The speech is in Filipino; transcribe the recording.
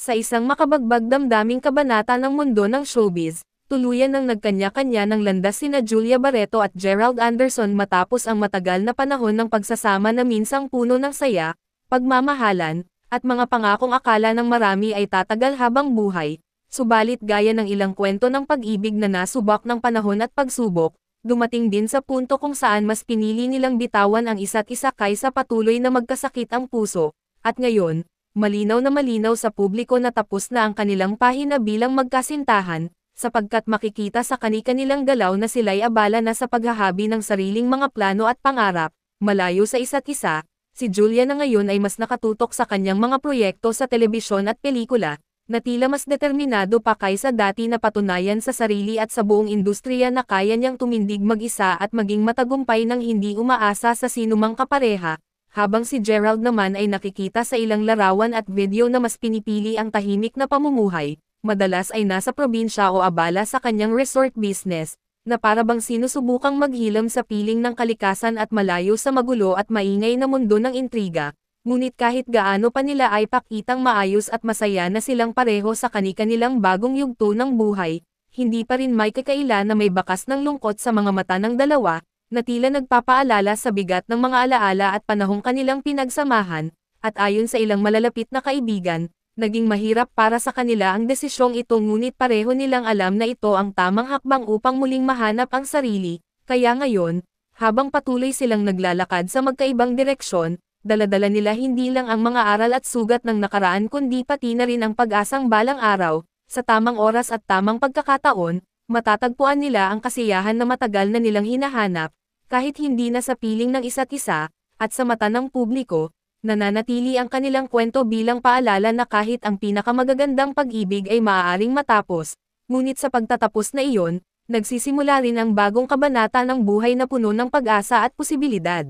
Sa isang makabagbag damdaming kabanata ng mundo ng showbiz, tuluyan ng nagkanya-kanya ng landas sina Julia Barreto at Gerald Anderson matapos ang matagal na panahon ng pagsasama na minsang puno ng saya, pagmamahalan, at mga pangakong akala ng marami ay tatagal habang buhay. Subalit gaya ng ilang kwento ng pag-ibig na nasubak ng panahon at pagsubok, dumating din sa punto kung saan mas pinili nilang bitawan ang isa't isa kaysa patuloy na magkasakit ang puso, at ngayon, malinaw na malinaw sa publiko na tapos na ang kanilang pahina bilang magkasintahan, sapagkat makikita sa kani-kanilang galaw na sila'y abala na sa paghahabi ng sariling mga plano at pangarap, malayo sa isa't isa. Si Julia na ngayon ay mas nakatutok sa kanyang mga proyekto sa telebisyon at pelikula, na tila mas determinado pa kaysa dati na patunayan sa sarili at sa buong industriya na kaya niyang tumindig mag-isa at maging matagumpay nang hindi umaasa sa sinumang kapareha. Habang si Gerald naman ay nakikita sa ilang larawan at video na mas pinipili ang tahimik na pamumuhay, madalas ay nasa probinsya o abala sa kanyang resort business, na para bang sinusubukang maghilom sa piling ng kalikasan at malayo sa magulo at maingay na mundo ng intriga. Ngunit kahit gaano pa nila ay pakitang maayos at masaya na silang pareho sa kani-kanilang bagong yugto ng buhay, hindi pa rin may kakaila na may bakas ng lungkot sa mga mata ng dalawa, na tila nagpapaalala sa bigat ng mga alaala at panahong kanilang pinagsamahan, at ayon sa ilang malalapit na kaibigan, naging mahirap para sa kanila ang desisyong ito ngunit pareho nilang alam na ito ang tamang hakbang upang muling mahanap ang sarili, kaya ngayon, habang patuloy silang naglalakad sa magkaibang direksyon, dala-dala nila hindi lang ang mga aral at sugat ng nakaraan kundi pati na rin ang pag-asang balang araw, sa tamang oras at tamang pagkakataon, matatagpuan nila ang kasiyahan na matagal na nilang hinahanap, kahit hindi na sa piling ng isa't isa, at sa mata ng publiko, nananatili ang kanilang kwento bilang paalala na kahit ang pinakamagagandang pag-ibig ay maaaring matapos, ngunit sa pagtatapos na iyon, nagsisimula rin ang bagong kabanata ng buhay na puno ng pag-asa at posibilidad.